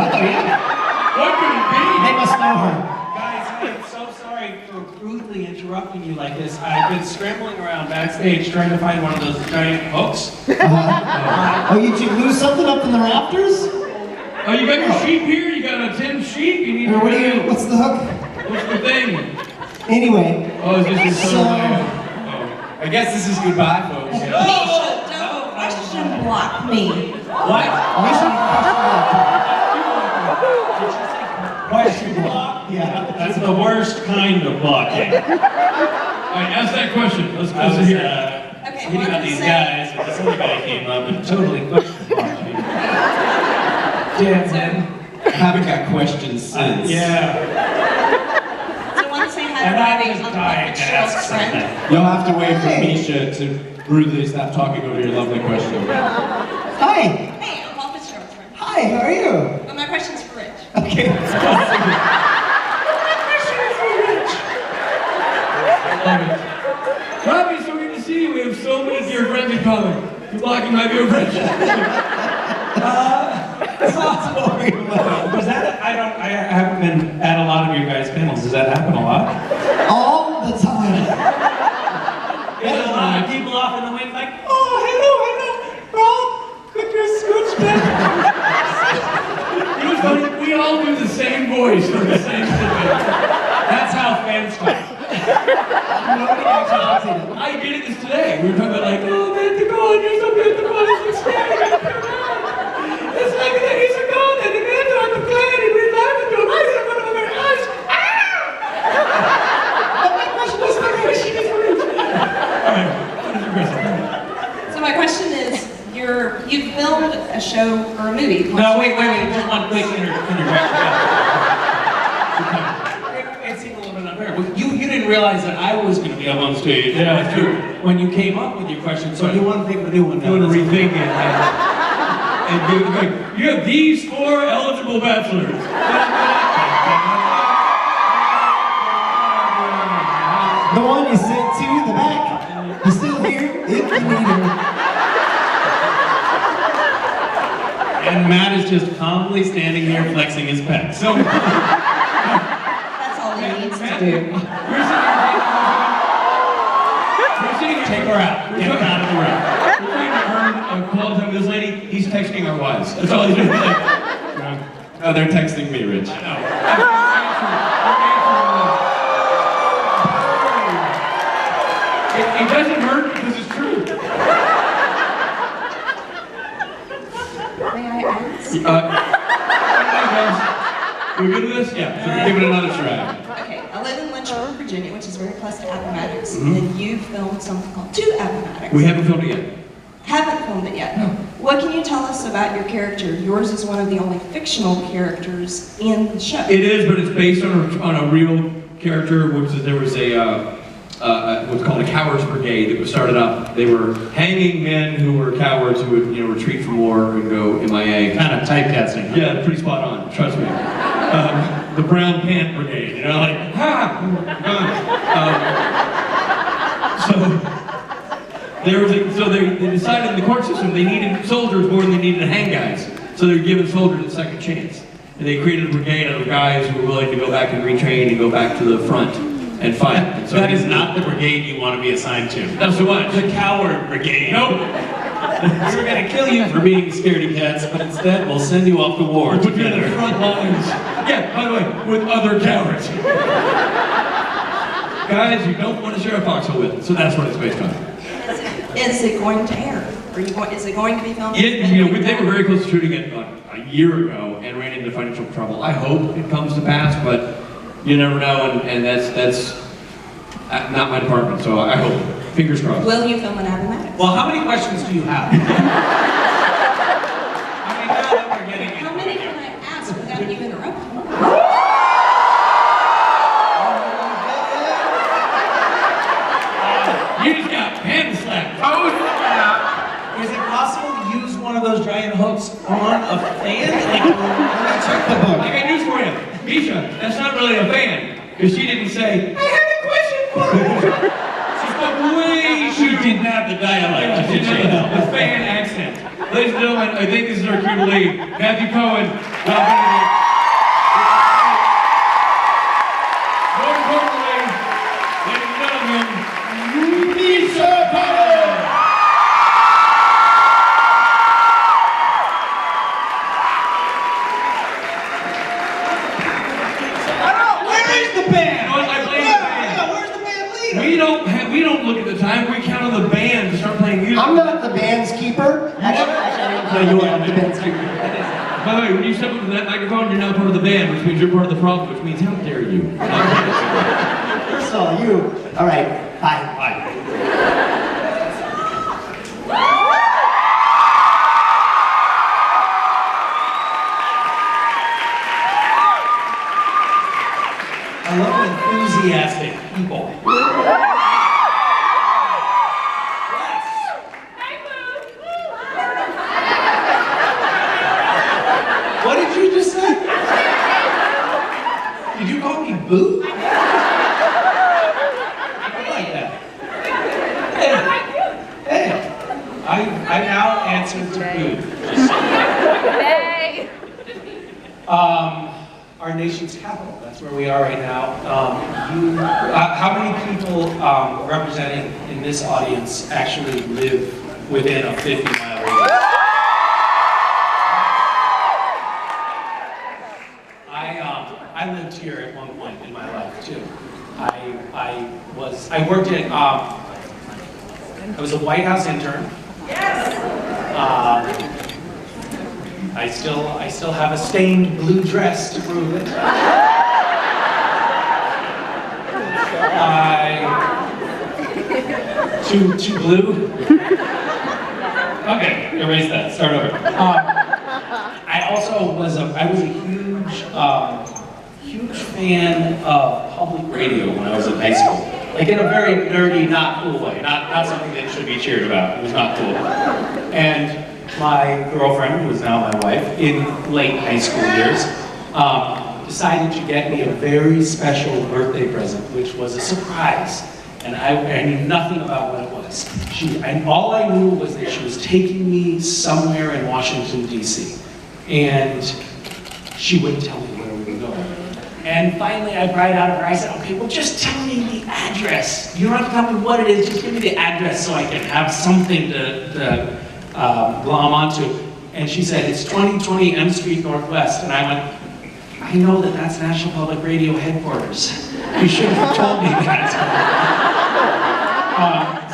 yeah. What could it be? They must know her. Guys, I'm so sorry for rudely interrupting you like this. I've been scrambling around backstage trying to find one of those giant hooks. Oh, did you lose something up in the rafters? Oh, you got your sheep here? You got a tin sheep? You need Or what's the hook? What's the thing? Anyway. Oh, is this your So- I guess this is goodbye, folks. Misha, don't question block me. What? Question block? Yeah. That's the worst kind of blocking. All right, ask that question. Let's I was hear it. Okay, reading about these guys, and this other guy came up and totally question blocked me. Yeah, man. Haven't got questions since. Yeah. Do you want to say hi And to I my just died to ask friend? something. You'll have to wait for Misha to rudely stop talking over your lovely question. Hi. Hey, I'm Paul Fitzgerald's friend. Hi, how are you? But my question's for Rich. Okay. Robbie, so good to see you. We have so many dear friends in common. You're blocking my dear friends. Was that, I haven't been at a lot of your guys' panels. Does that happen a lot? All the time. There's a lot of people off in the wing like, Oh, hello, Rob. Could you scooch back? You know what's funny? We all do the same voice for the same thing. that's how fans talk. Nobody actually does it. I did it this today. We were talking about like, oh man, the God, you're so beautiful. It's scary. It's like he's a god and the man on the planet and we're laughing to him right in front of our eyes. But my question was for Rich. Alright, what is your question? So my question is, you filmed a show or a movie. No, wait, just one quick interjection. It seemed a little bit unfair. Well, you didn't realize that I was going to be up on stage. Yeah, that's true. When you came up with your question, so you wanted people to do one. You want to rethink it and do it like, you have these 4 eligible bachelors. The one you sent to the back. He's still here if you need him. And Matt is just calmly standing here flexing his pecs. So, That's all he needs to do. We're sitting here. take her out. Get her out of the room. We're trying to earn a quality time with this lady. He's texting our wives. That's all he's doing. Like, Oh, they're texting me, Rich. I know. It doesn't hurt because it's true. May I ask? We're good at this? Yeah, so give it another try. Okay, I live in Lynchburg, Virginia, which is very close to Appomattox, and you filmed something called To Appomattox. We haven't filmed it yet. Haven't filmed it yet. No. What can you tell us about your character? Yours is one of the only fictional characters in the show. It is, but it's based on a real character, which is there was what's called a cowards brigade that was started up. They were hanging men who were cowards who would retreat from war and go MIA. Kind of typecasting. Huh? Yeah, pretty spot on. Trust me. The brown pant brigade. Like ha. So they decided in the court system they needed soldiers more than they needed hang guys. So they were giving soldiers a second chance. And they created a brigade of guys who were willing to go back and retrain and go back to the front and fight. And so That is not the brigade you want to be assigned to. That's the one. The coward brigade. Nope. We're going to kill you for being scaredy cats, but instead we'll send you off to war We'll put you in the together. front lines. Yeah, by the way, with other cowards. Guys you don't want to share a foxhole with. So that's what it's based on. Is it going to air? Is it going to be filmed? They were very close to shooting it a year ago and ran into financial trouble. I hope it comes to pass, but you never know, and that's not my department, so I hope. Fingers crossed. Will you film an Appomattox? Well, how many questions do you have? I mean, now that we're getting How many can I ask without you interrupting? You just got hand slapped. Is it possible to use one of those giant hooks on a fan? Check the book. I got news for you. Misha, that's not really a fan. Because she didn't say, I have a question for you. She spoke way, she didn't have the dialect. She didn't have the fan accent. Ladies and gentlemen, I think this is our cue to lead. Matthew Cohen, More importantly, ladies and gentlemen, Misha Collins! Where is the band? You know what? I blame the band. Yeah, where's the band leader? We don't look at the time. We count on the band to start playing music. I'm not the band's keeper. Actually, no, you are the band's keeper. By the way, when you step up to that microphone, you're now part of the band, which means you're part of the problem, which means how dare you? First of all, you. All right. Bye. Bye. I love enthusiastic people. What did you just say? Did you call me Boo? I like that. Hey, I now answer to Boo. Hey! Our nation's capital. That's where we are right now. How many people representing in this audience actually live within a 50-mile radius? I lived here at one point in my life too. I was a White House intern. Yes. I still have a stained blue dress to prove it. Too blue? Okay, erase that. Start over. I was a huge fan of public radio when I was in high school. Like in a very nerdy, not cool way. Not something that should be cheered about. It was not cool. And my girlfriend, who is now my wife, in late high school years, decided to get me a very special birthday present, which was a surprise. And I knew nothing about what it was. And all I knew was that she was taking me somewhere in Washington, D.C. And she wouldn't tell me where we were going. And finally I cried out of her, I said, okay, well just tell me the address. You don't have to tell me what it is, just give me the address so I can have something to glom onto. And she said, it's 2020 M Street Northwest. And I went, I know that's National Public Radio headquarters. You should have told me that.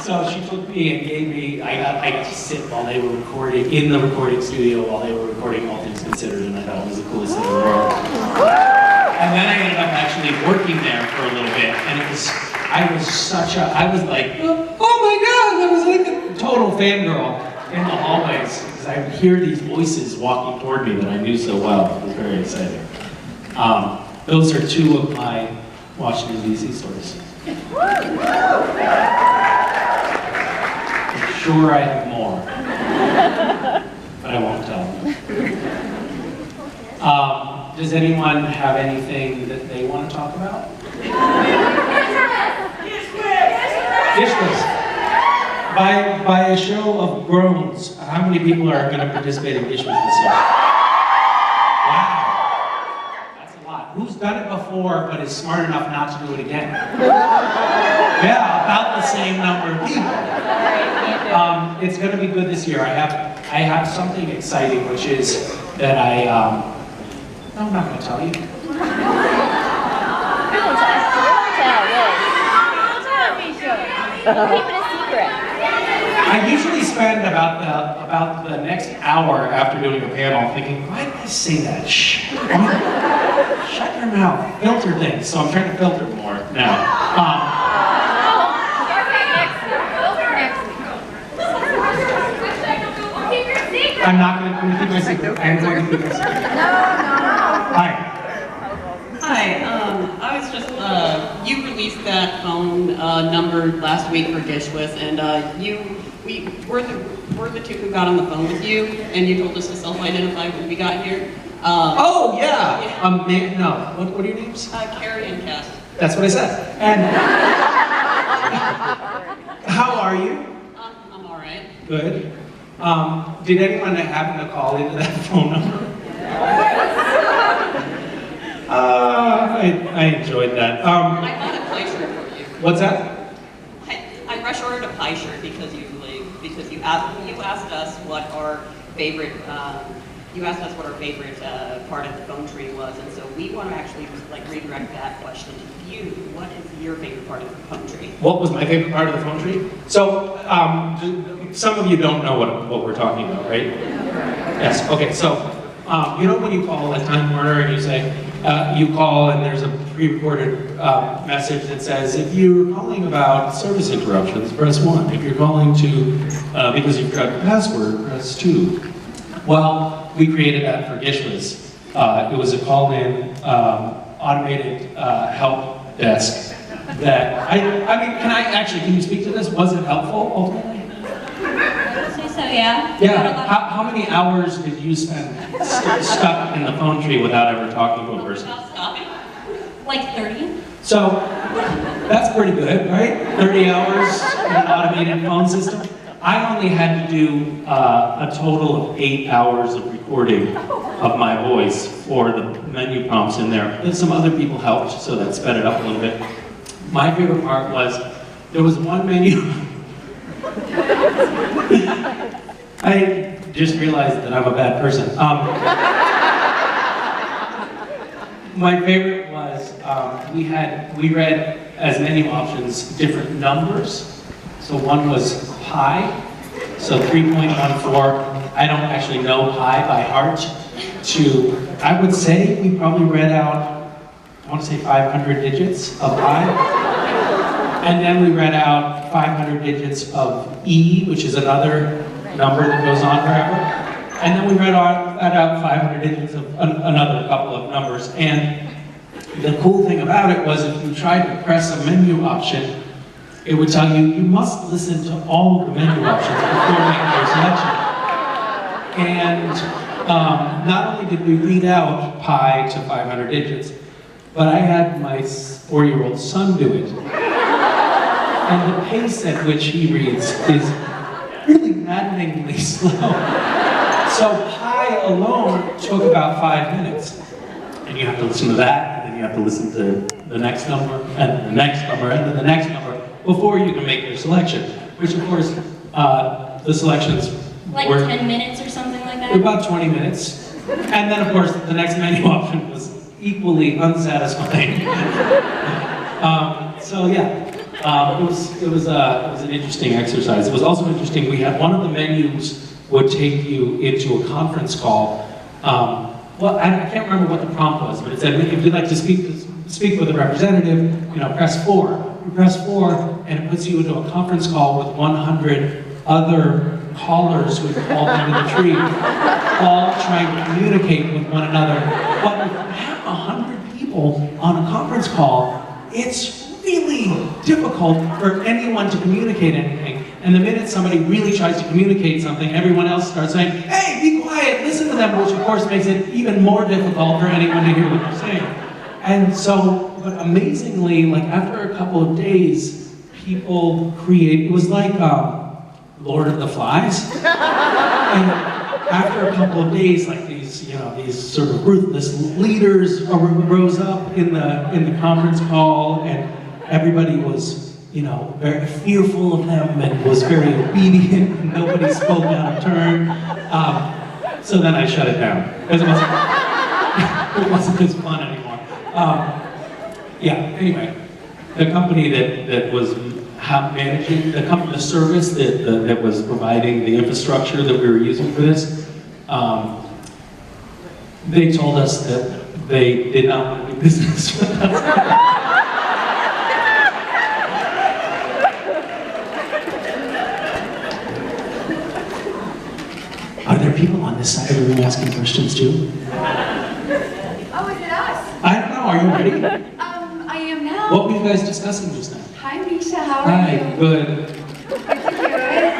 So she took me and gave me, I got to sit while they were recording, in the recording studio while they were recording All Things Considered, and I thought it was the coolest thing in the world. And then I ended up actually working there for a little bit, and I was like, oh my God, I was like a total fangirl in the hallways, because I would hear these voices walking toward me that I knew so well. It was very exciting. Those are two of my Washington, D.C. stories. I'm sure I have more, but I won't tell them. Does anyone have anything that they want to talk about? Gish quiz. By a show of groans, how many people are going to participate in Gish quiz this year? Wow. That's a lot. Who's done it before but is smart enough not to do it again? Yeah, about the same number of people. It's going to be good this year. I have something exciting, which is that I'm not going to tell you. Don't tell, Misha. Keep it a secret. I usually spend about the next hour after doing a panel thinking, why did I say that? Shh. Shut your mouth. Filter things. So I'm trying to filter more now. I'm not going to keep my secret. I'm going to keep my secret. Hi. Hi, I was just, you released that phone number last week for Gish with, and we're the two who got on the phone with you, and you told us to self-identify when we got here. Oh, yeah. No. What are your names? Carrie and Cass. That's what I said. And how are you? I'm all right. Good. Did anyone happen to call into that phone number? I enjoyed that. I bought a pie shirt for you. What's that? I rush ordered a pie shirt because you asked us what our favorite part of the phone tree was, and so we want to actually like redirect that question to you. What is your favorite part of the phone tree? What was my favorite part of the phone tree? So, some of you don't know what we're talking about, right? Yes, okay, so, you know when you call a Time Warner and you say, you call and there's a pre-recorded message that says, if you're calling about service interruptions, press 1. If you're calling to, because you forgot the password, press 2. Well, we created that for Gish. It was a call-in automated help desk that, I mean, can you speak to this? Was it helpful ultimately? I would say so, yeah. Yeah, how many hours did you spend stuck in the phone tree without ever talking to a person? Without stopping? Like 30. So, that's pretty good, right? 30 hours in an automated phone system. I only had to do a total of 8 hours of recording of my voice for the menu prompts in there. And some other people helped, so that sped it up a little bit. My favorite part was, there was one menu. I just realized that I'm a bad person. My favorite was, we read as menu options different numbers. So one was pi, so 3.14. I don't actually know pi by heart. I would say we probably read out, I want to say 500 digits of pi. And then we read out 500 digits of E, which is another number that goes on forever. And then we read out 500 digits of another couple of numbers. And the cool thing about it was if you tried to press a menu option, it would tell you, you must listen to all of the menu options before making your selection. And not only did we read out pi to 500 digits, but I had my 4-year-old son do it. And the pace at which he reads is really maddeningly slow. So pi alone took about 5 minutes. And you have to listen to that, and then you have to listen to the next number, and the next number, and then the next number, before you can make your selection. Which of course, the selections Like were 10 minutes or something like that? about 20 minutes. And then of course, the next menu option was equally unsatisfying. So yeah, it was an interesting exercise. It was also interesting, we had one of the menus would take you into a conference call. Well, I can't remember what the prompt was, but it said, if you'd like to speak with a representative, press 4. You press 4, and it puts you into a conference call with 100 other callers who had called into the tree, all trying to communicate with one another. But with 100 people on a conference call, it's really difficult for anyone to communicate anything. And the minute somebody really tries to communicate something, everyone else starts saying, hey, be quiet, listen to them, which of course makes it even more difficult for anyone to hear what you're saying. And so, but amazingly, like after a couple of days, people create, it was like Lord of the Flies. And after a couple of days, like these sort of ruthless leaders rose up in the conference call, and everybody was, very fearful of them and was very obedient, and nobody spoke out of turn. So then I shut it down, because it wasn't as fun anymore. Anyway, the company that was managing, the service that was providing the infrastructure that we were using for this, they told us that they did not want to do business with us. Are there people on this side of the room asking questions too? Oh, is it us? I don't know, are you ready? I am now. What were you guys discussing just now? Hi, Misha, how are Hi, you? good. Good to hear it.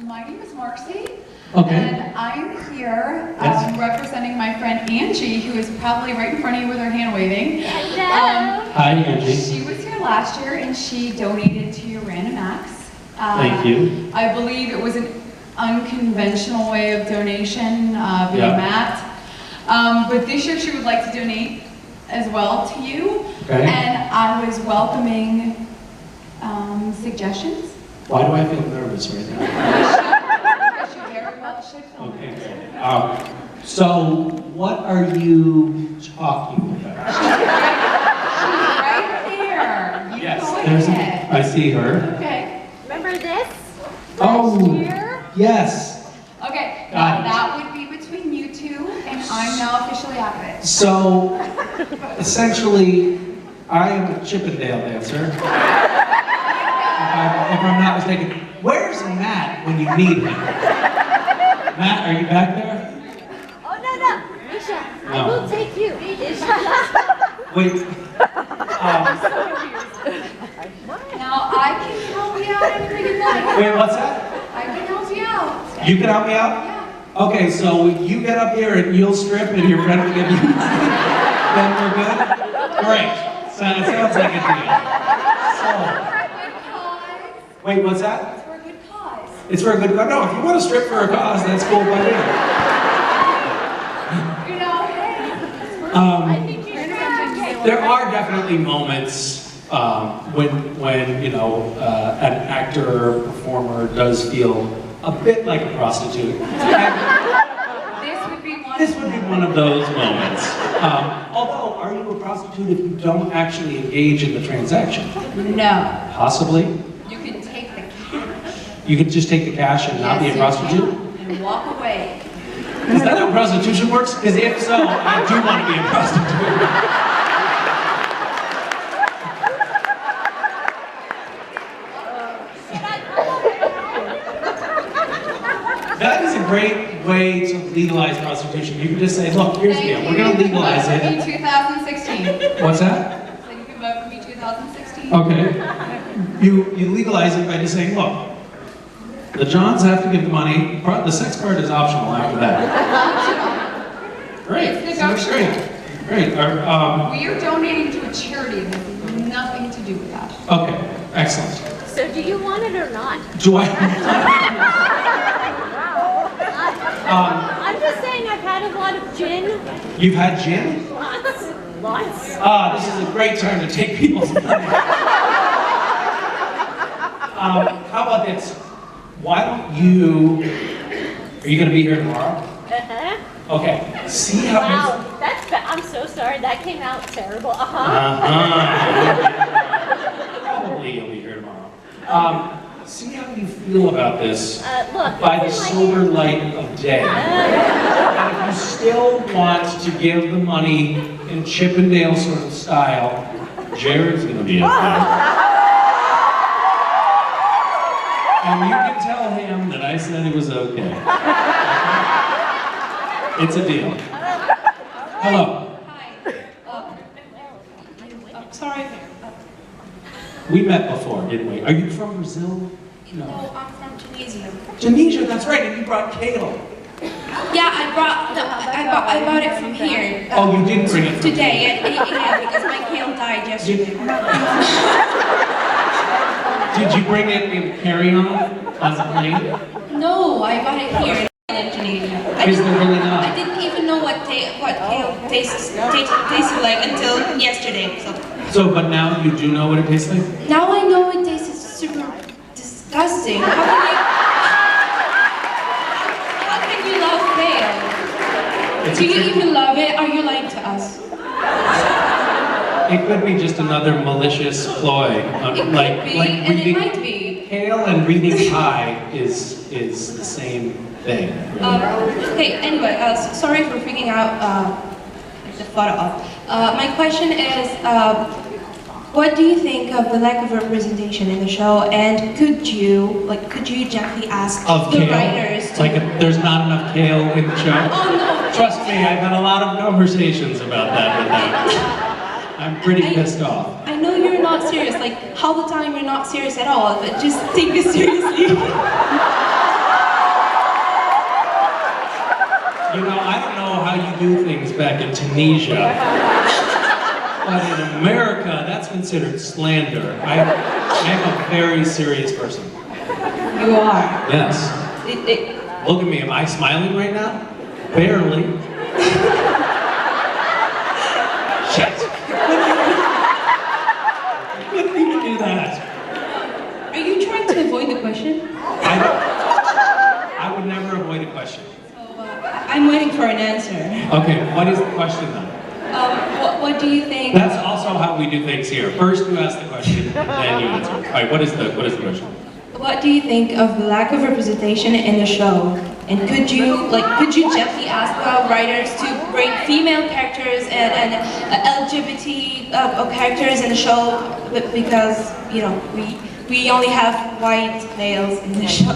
My name is Marcy. Okay. And I'm here Yes. representing my friend Angie, who is probably right in front of you with her hand waving. Hello. Hi, Angie. She was here last year and she donated to your Random Acts. Thank you. I believe it was an unconventional way of donation via Yeah. Matt. But this year she would like to donate as well to you. Okay. And I was welcoming suggestions. Why do I feel nervous right now? She very well should feel Okay, nervous. great. So, what are you talking about? She's right there. You Yes, go there's. ahead. I see her. Okay. Remember this? Oh, year? yes. Okay. Got Now it. that would be between you two, and I'm now officially out of it. So, essentially, I am a Chippendale dancer. If I'm not mistaken. Where's Matt when you need him? Matt, are you back there? Oh, no. Misha, I No. will take you. Wait. Now I can help you out anything you'd like. Wait, what's that? I can help you out. You can help me out? Yeah. Okay, so you get up here and you'll strip and your friend will give you money. Then we're good? Great. So it sounds like a deal. So, wait, what's that? It's for a good cause. It's for a good cause. No, if you want to strip for a cause, that's cool by me. You know, hey. There are definitely moments when you know an actor or performer does feel a bit like a prostitute. And This would be one this would be one of those moments. Although, are you a prostitute if you don't actually engage in the transaction? No. Possibly. You can take the cash. You could just take the cash and not be a Yes, you prostitute? can, and walk away. Is that how prostitution works? Because if so, I do want to be a prostitute. That is a great way to legalize prostitution. You can just say, look, here's the deal. We're going to legalize Vote for me it. 2016. What's that? So you can vote for me 2016. Okay. You legalize it by just saying, look, the Johns have to give the money. The sex part is optional after that. Great. It's Sounds great. Great. We are donating to a charity that has nothing to do with that. Okay. Excellent. So do you want it or not? Do I? I'm just saying I've had a lot of gin. You've had gin? Lots. This is a great time to take people's money. How about this? Why don't you? Are you going to be here tomorrow? Uh-huh. Okay. See how. Wow, I'm so sorry. That came out terrible. Probably you'll be here tomorrow. See how you feel about this Look. by the it's in my sober hand. light of day. And if you still want to give the money in Chippendale sort of style, Jared's going to be up there. And you can tell him that I said it was okay. It's a deal. Hello. Hi. I'm sorry. We met before, didn't we? Are you from Brazil? No, I'm from Tunisia. Tunisia, that's right, and you brought kale. Yeah, I bought it from here. Oh, you did bring it from Today, yeah, because my kale died yesterday. Did you bring it in carry-on on the plane? No, I bought it here in Tunisia. Is there really not? I didn't even know what kale tasted like until yesterday. So, but now you do know what it tastes like? Now I know it tastes super disgusting. How can you love kale? It's Do a you trick- even love it? Are you lying to us? It could be just another malicious ploy. It could be, and it might be. Kale and reading pie is the same thing. Okay, anyway, sorry for freaking out the photo up. My question is, what do you think of the lack of representation in the show? And could you gently ask Of the kale? writers to... Like if there's not enough kale in the show? Oh no! Trust me, I've had a lot of conversations about that with them. I'm pretty pissed off. I know you're not serious, like half the time you're not serious at all, but just take it seriously. You know, I don't know how you do things back in Tunisia, but in America, that's considered slander. I am a very serious person. You are. Yes. Look at me, am I smiling right now? Barely. Shit! When do you do that? Are you trying to avoid the question? I would never avoid a question. So, I'm waiting for an answer. Okay, what is the question then? What do you think? That's also how we do things here. First you ask the question, then you answer. All right, what is the question? What do you think of the lack of representation in the show? And could you gently ask writers to bring female characters and LGBT characters in the show, because you know we only have white males in the show.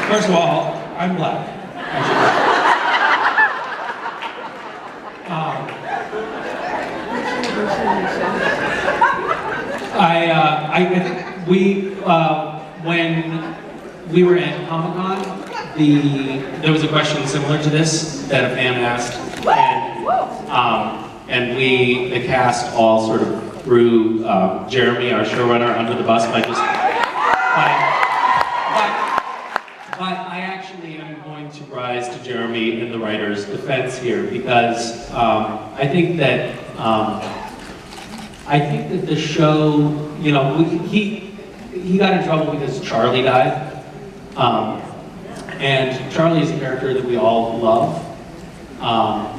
First of all, I'm black. I think when we were at Comic-Con, there was a question similar to this that a fan asked, and we, the cast, all sort of threw Jeremy, our showrunner, under the bus by just. But I actually am going to rise to Jeremy in the writer's defense here, because I think that the show, you know, he got in trouble because Charlie died, and Charlie is a character that we all love,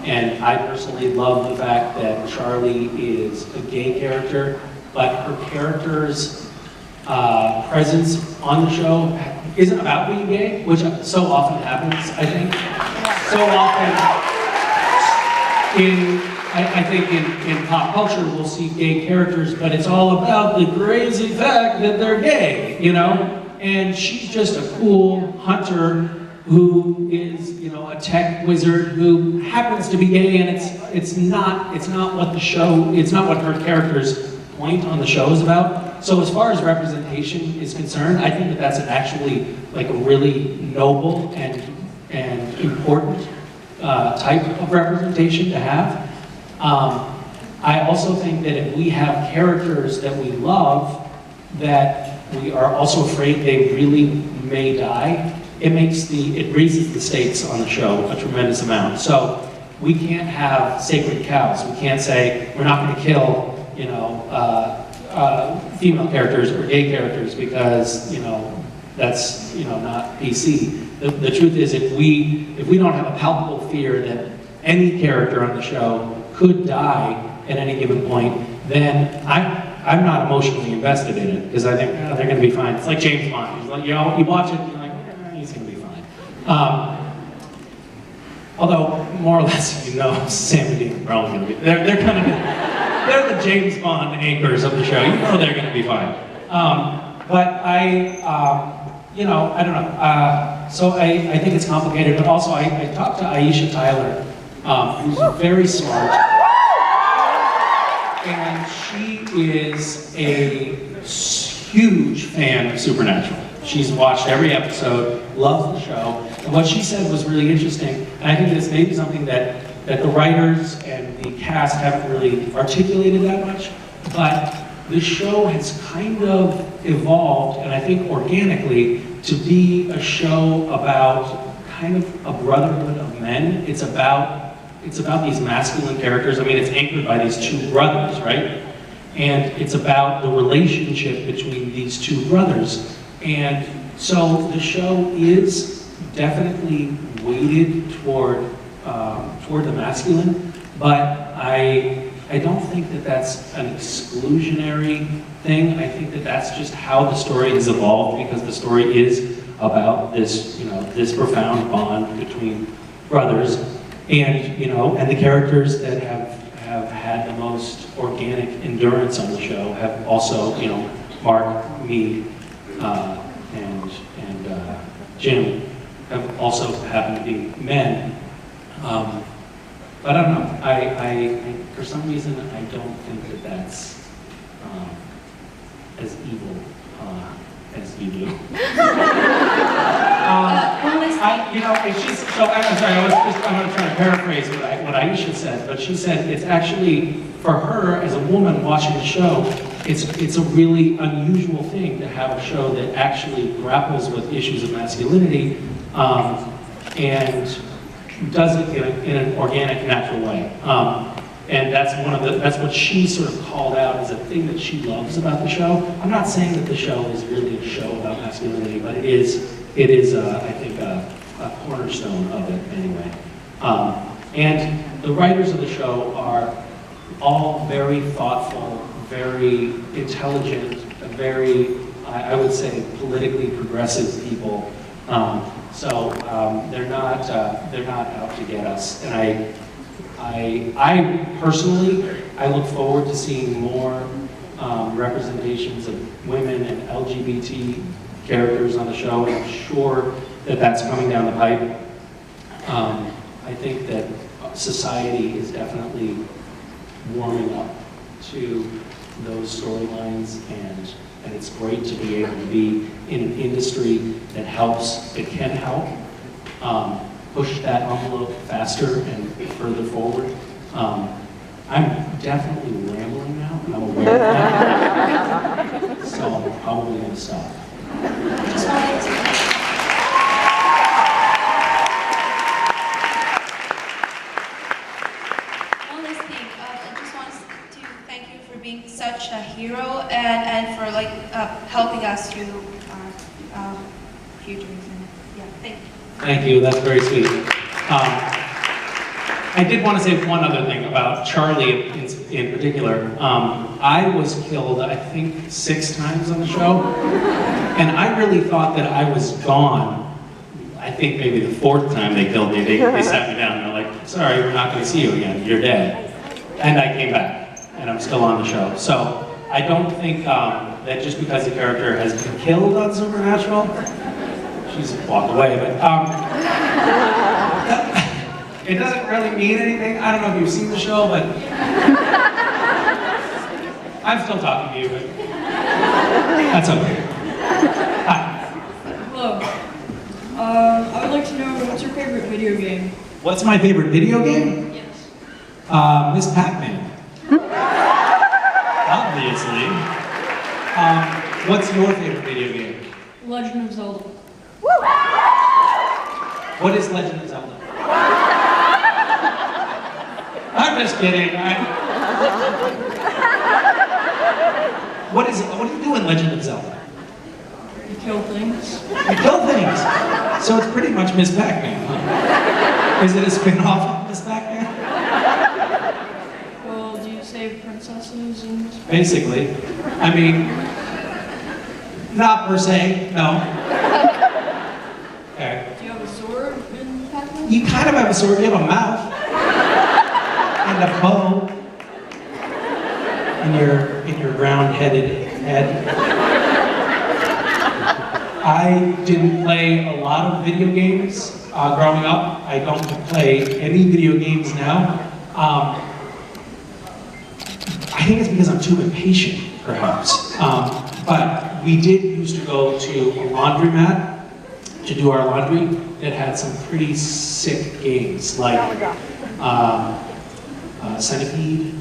and I personally love the fact that Charlie is a gay character, but her character's presence on the show isn't about being gay, which so often happens, I think. So often I think in pop culture we'll see gay characters, but it's all about the crazy fact that they're gay, you know? And she's just a cool hunter who is, you know, a tech wizard who happens to be gay, and it's not what the show, it's not what her character's point on the show is about. So as far as representation is concerned, I think that that's actually like a really noble and important type of representation to have. I also think that if we have characters that we love, that we are also afraid they really may die, it raises the stakes on the show a tremendous amount. So we can't have sacred cows. We can't say we're not going to kill, you know, female characters or gay characters because, you know, that's, you know, not PC. The truth is, if we don't have a palpable fear that any character on the show could die at any given point, then I'm not emotionally invested in it, because I think they're going to be fine. It's like James Bond. He's like, you know, you watch it, you're like, he's going to be fine. Although more or less, you know, Sam and Dean are probably going to be. They're kind of they're the James Bond anchors of the show. You know they're going to be fine. But you know, I don't know. So I think it's complicated. But also, I talked to Aisha Tyler, who's very smart, and she is a huge fan of Supernatural. She's watched every episode, loves the show, and what she said was really interesting, and I think it's maybe something that the writers and the cast haven't really articulated that much, but the show has kind of evolved, and I think organically, to be a show about kind of a brotherhood of men. It's about these masculine characters. I mean, it's anchored by these two brothers, right? And it's about the relationship between these two brothers. And so the show is definitely weighted toward the masculine, but I don't think that that's an exclusionary thing. I think that that's just how the story has evolved, because the story is about this, you know, this profound bond between brothers, and, you know, and the characters that have had the most organic endurance on the show have also, you know, Mark, me, and Jim have also happened to be men. But I don't know. I for some reason I don't think that that's as evil as you do. You know, and she's so. I'm sorry. I'm going to try to paraphrase what Aisha said, but she said it's actually, for her as a woman watching the show, it's a really unusual thing to have a show that actually grapples with issues of masculinity, and does it in an organic, natural way. And that's what she sort of called out as a thing that she loves about the show. I'm not saying that the show is really a show about masculinity, but it is I think, a cornerstone of it anyway. And the writers of the show are all very thoughtful, very intelligent, very, I would say, politically progressive people. So they're not out to get us. And I personally, I look forward to seeing more representations of women and LGBT characters on the show, and I'm sure that that's coming down the pipe. I think that society is definitely warming up to those storylines, and it's great to be able to be in an industry that can help push that envelope faster and further forward. I'm definitely rambling now, and I'm aware of that, so I'm probably going to stop. Just wanted to. One last thing, I just wanted to thank you for being such a hero and for like helping us through our futures. And yeah, thank you. Thank you, that's very sweet. I did want to say one other thing about Charlie in particular. I was killed, I think, 6 times on the show, and I really thought that I was gone. I think maybe the 4th time they killed me, they sat me down and they're like, sorry, we're not going to see you again, you're dead. And I came back, and I'm still on the show. So I don't think that just because the character has been killed on Supernatural, she's walked away, but it doesn't really mean anything. I don't know if you've seen the show, but I'm still talking to you, but that's okay. Hi. Hello. I would like to know, what's your favorite video game? What's my favorite video game? Yes. Miss Pac-Man. Obviously. What's your favorite video game? Legend of Zelda. What is Legend of Zelda? I'm just kidding. What do you do in Legend of Zelda? You kill things. You kill things. So it's pretty much Miss Pac-Man, huh? Is it a spin-off of Miss Pac-Man? Well, do you save princesses and... Basically. I mean, not per se, no. Okay. Do you have a sword in Pac-Man? You kind of have a sword, you have a mouth. And a bow. In your round-headed head. I didn't play a lot of video games growing up. I don't play any video games now. I think it's because I'm too impatient, perhaps. But we did used to go to a laundromat to do our laundry that had some pretty sick games, like Centipede.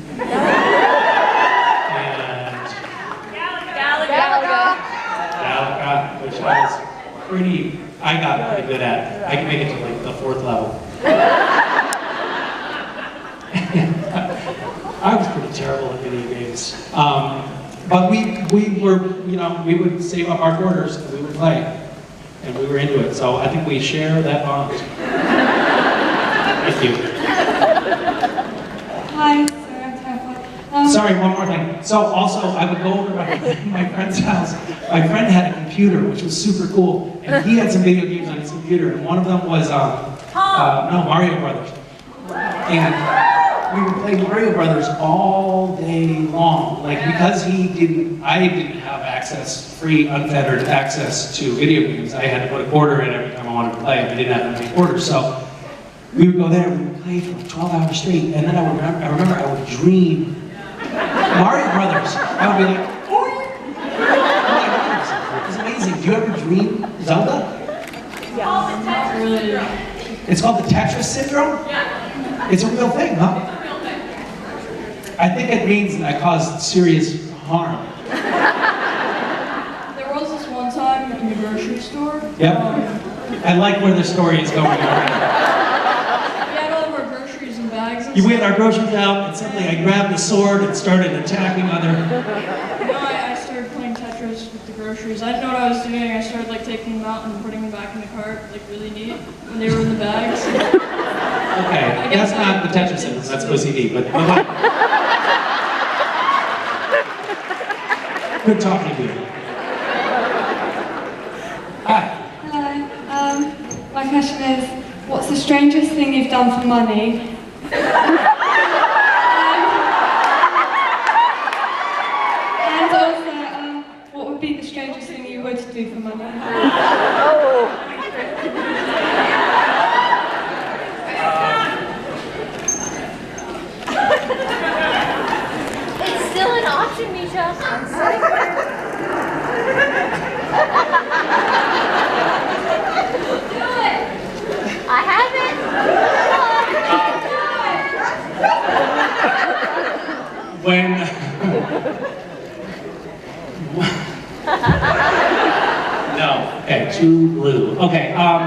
Which I got pretty good at. I can make it to like the 4th level. I was pretty terrible at video games. But we were, we would save up our quarters and we would play. And we were into it. So I think we share that bond. Thank you. Hi, sorry, I'm terrified. Sorry, one more thing. So also, I would go over to my friend's house. My friend had a computer, which was super cool, and he had some video games on his computer, and one of them was, Mario Brothers. And we would play Mario Brothers all day long. Like, because I didn't have free, unfettered access to video games. I had to put a quarter in every time I wanted to play, and I didn't have any quarters. So we would go there and we would play for like 12 hours straight, and then I remember I would dream Mario Brothers. I would be like, oh my goodness, it's amazing. Do you ever dream Zelda? Yeah. Not really. It's called the Tetris syndrome? Yeah. It's a real thing, huh? It's a real thing. I think it means that I caused serious harm. There was this one time in the grocery store. Yep. I like where the story is going already. You we had our groceries out, and suddenly I grabbed the sword and started attacking other. No, I started playing Tetris with the groceries. I didn't know what I was doing. I started like taking them out and putting them back in the cart, like really neat, when they were in the bags. Okay, that's not the Tetris sentence, that's OCD, but good talking to you. Hi. Hello. My question is, what's the strangest thing you've done for money? And also, what would be the strangest thing you would do for money? It's still an option, Misha. I'm sorry. Do it. I haven't. When no, okay, too blue. Okay, I'm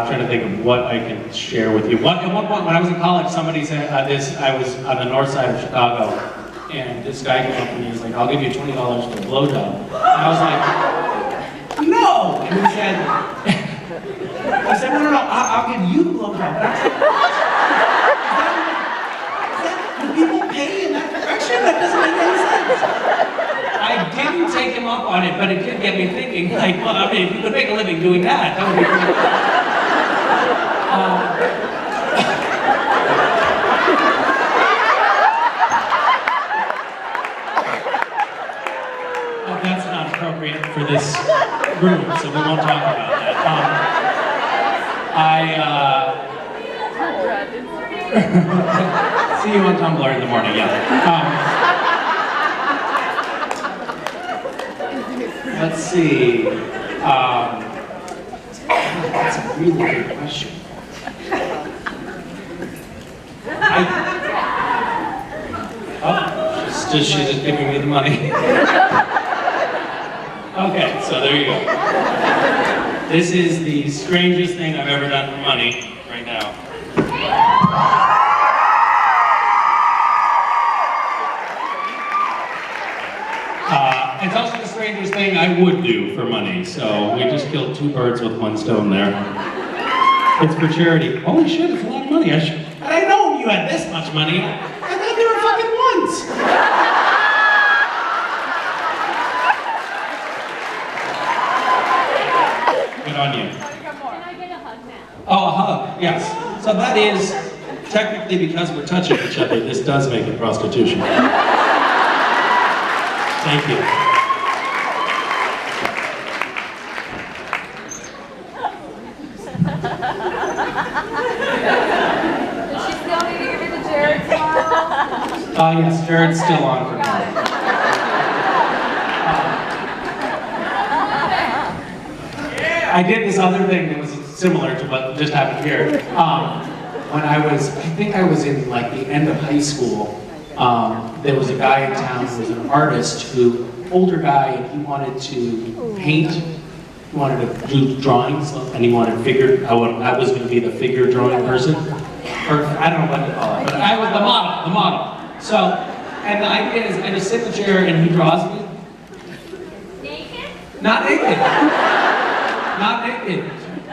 trying to think of what I can share with you. At one point, when I was in college, somebody said this. I was on the north side of Chicago, and this guy came up to me and was like, "I'll give you $20 for a blowjob." And I was like, "No!" And he said, "No, I'll give you the blowjob." And I was like, "What? Do people pay in that direction? That doesn't make any sense." I didn't take him up on it, but it did get me thinking, like, well, I mean, if you could make a living doing that, that would be pretty good. Oh, that's not appropriate for this room, so we won't talk about that. See you on Tumblr in the morning, yeah. Let's see. That's a really good question. She's just giving me the money. Okay, so there you go. This is the strangest thing I've ever done for money right now. It's also the strangest thing I would do for money, so we just killed two birds with one stone there. It's for charity. Holy shit, it's a lot of money. I didn't know you had this much money. I thought they were fucking ones. Good on you. Can I get a hug now? Oh, a hug, yes. So that is, technically because we're touching each other, this does make it prostitution. Thank you. Does she still need to give me the Jared smile? Yes, Jared's still on for me. I did this other thing that was similar to what just happened here. When I think I was in like the end of high school, there was a guy in town who was an artist older guy, and he wanted to paint. He wanted to do drawings, and he wanted figure. I was going to be the figure drawing person, or I don't know what to call it, but I was the model. So, and the idea is I just sit in the chair and he draws me. Naked? Not naked. Not naked.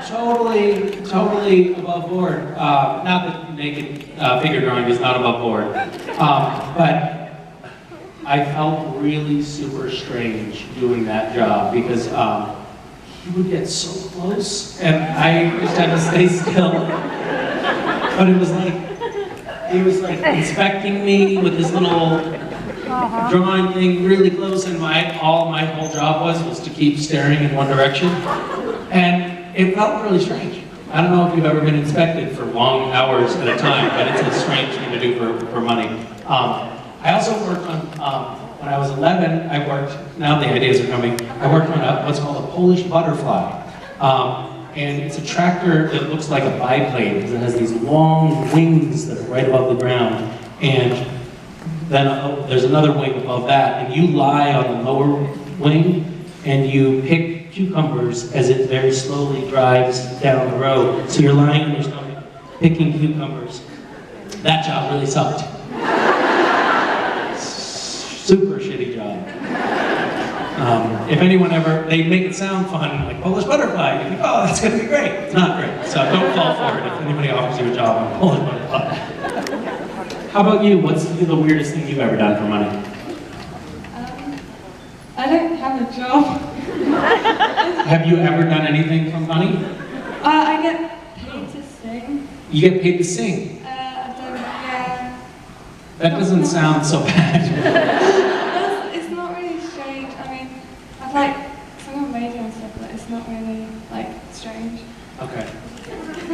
Totally above board. Not that naked figure drawing is not above board. But I felt really super strange doing that job because he would get so close and I just had to stay still. But it was like, he was like inspecting me with this little drawing thing really close, and my whole job was to keep staring in one direction. And it felt really strange. I don't know if you've ever been inspected for long hours at a time, but it's a strange thing to do for money. I also worked on, when I was 11, now the ideas are coming, I worked on what's called a Polish butterfly. And it's a tractor that looks like a biplane because it has these long wings that are right above the ground. And then there's another wing above that, and you lie on the lower wing and you pick cucumbers as it very slowly drives down the road. So you're lying on your stomach, picking cucumbers. That job really sucked. Super shitty job. If anyone ever, they make it sound fun, like Polish butterfly, you think, oh, that's gonna be great. It's not great, so don't fall for it if anybody offers you a job on Polish butterfly. How about you? What's the weirdest thing you've ever done for money? I don't have a job. Have you ever done anything for money? I get paid to sing. You get paid to sing. Yeah. That doesn't sound so bad. It's not really strange. I mean, I've like sung on radio and stuff, but it's not really like strange. Okay.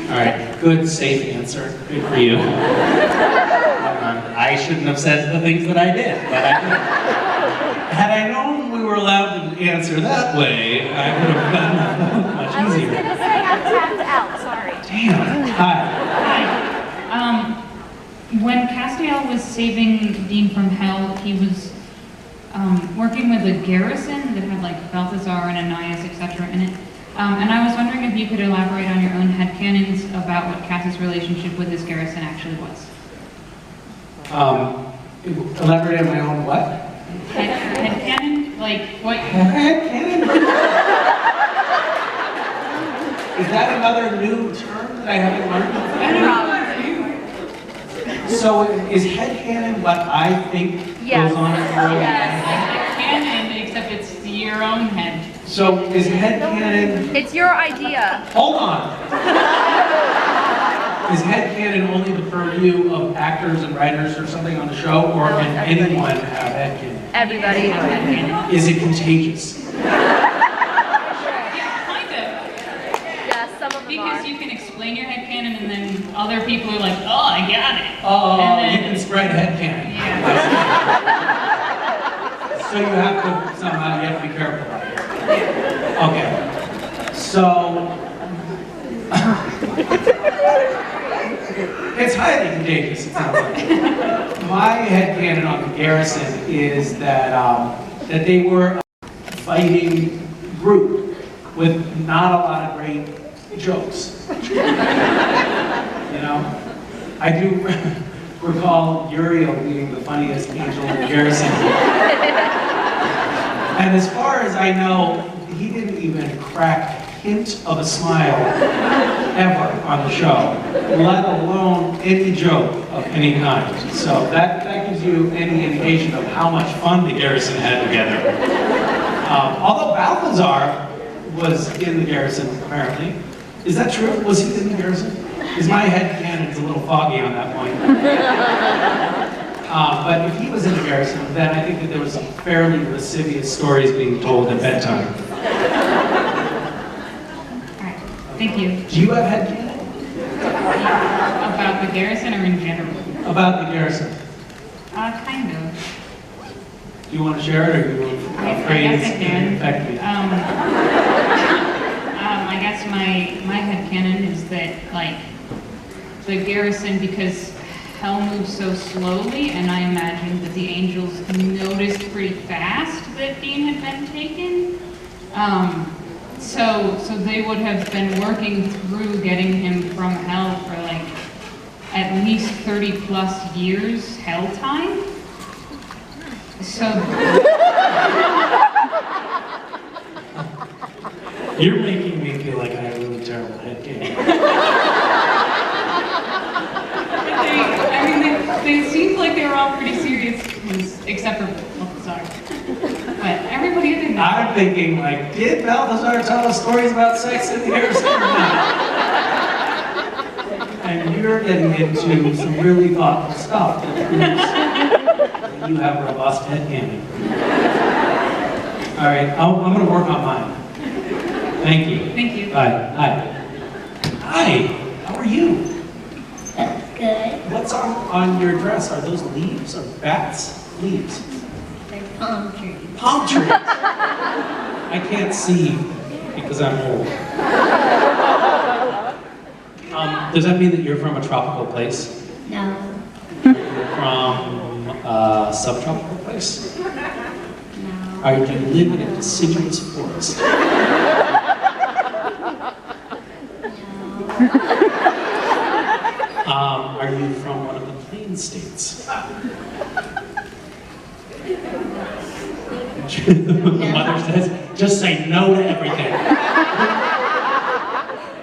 All right. Good, safe answer. Good for you. I shouldn't have said the things that I did, but I did. Had I known we were allowed to answer that way, I would have gotten it much easier. I was gonna say I'm tapped out, sorry. Damn. Hi. When Castiel was saving Dean from hell, he was working with a garrison that had like Balthazar and Ananias, etc. in it. And I was wondering if you could elaborate on your own headcanons about what Cass's relationship with this garrison actually was. Elaborate on my own what? Headcanon? Like what? Headcanon? Is that another new term that I haven't learned? So is headcanon what I think goes on in the world? Headcanon, except it's your own head. So is headcanon... It's your idea. Hold on. Is headcanon only the purview of actors and writers or something on the show, or can anyone have headcanon? Everybody has headcanon. Is it contagious? Kind of. Yes, some of them Because are. you can explain your headcanon and then other people are like, oh, I got it. Oh, And then- you can spread headcanon. Yeah. So you have to, somehow, you have to be careful about it. Okay. So, it's highly contagious, it sounds like. My headcanon on the garrison is that, that they were a fighting group with not a lot of great jokes. You know? I do recall Uriel being the funniest angel in the garrison. And as far as I know, he didn't even crack a hint of a smile ever on the show, let alone any joke of any kind. So that gives you any indication of how much fun the garrison had together. Although Balthazar was in the garrison, apparently. Is that true? Was he in the garrison? Because my headcanon's a little foggy on that point. But if he was in the garrison, then I think that there was some fairly lascivious stories being told at bedtime. Alright, thank you. Do you have headcanon? About the garrison or in general? About the garrison. Kind of. Do you want to share it, or are you afraid I it's guess I going can. to affect me? I guess my headcanon is that, like, the garrison, because hell moves so slowly, and I imagine that the angels noticed pretty fast that Dean had been taken. So they would have been working through getting him from hell for like at least 30 plus years hell time. So You're making me feel like I have a really terrible headcanon. they seemed like they were all pretty serious, except for Balthazar. But everybody other than that. I'm thinking, like, did Balthazar tell us stories about sex in the garrison or not? And you're getting into some really thoughtful stuff that proves that you have robust headcanon. All right, I'm going to work on mine. Thank you. Thank you. Bye. Hi. Hi. How are you? Good. What's on your dress? Are those leaves or bats? Leaves. They're palm trees. Palm trees. I can't see because I'm old. Does that mean that you're from a tropical place? No. You're from a subtropical place? No. Or do you live in a deciduous forest? United States. The mother says, just say no to everything.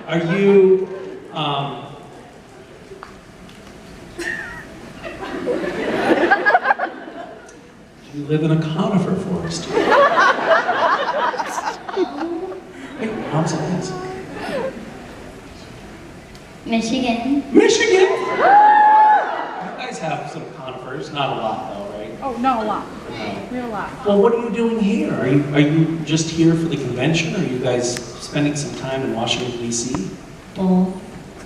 Are you, do you live in a conifer forest? Hey, Mom's a yes. Michigan. Michigan! You guys have some conifers, not a lot though, right? Oh, not a lot. No. Real lot. Well, what are you doing here? Are you just here for the convention? Or are you guys spending some time in Washington, D.C.? Both.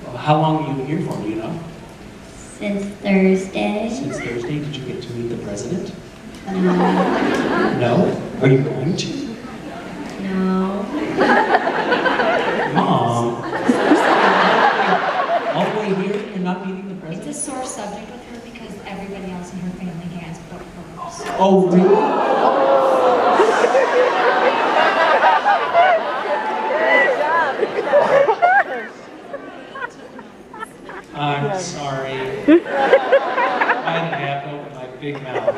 Well, how long are you here for, do you know? Since Thursday. Since Thursday, did you get to meet the president? No. No? Are you going to? No. Mom. All the way here, you're not meeting the president? It's a sore subject with her because everybody else in her family has book clubs. Oh, really? I'm sorry. I have to open my big mouth.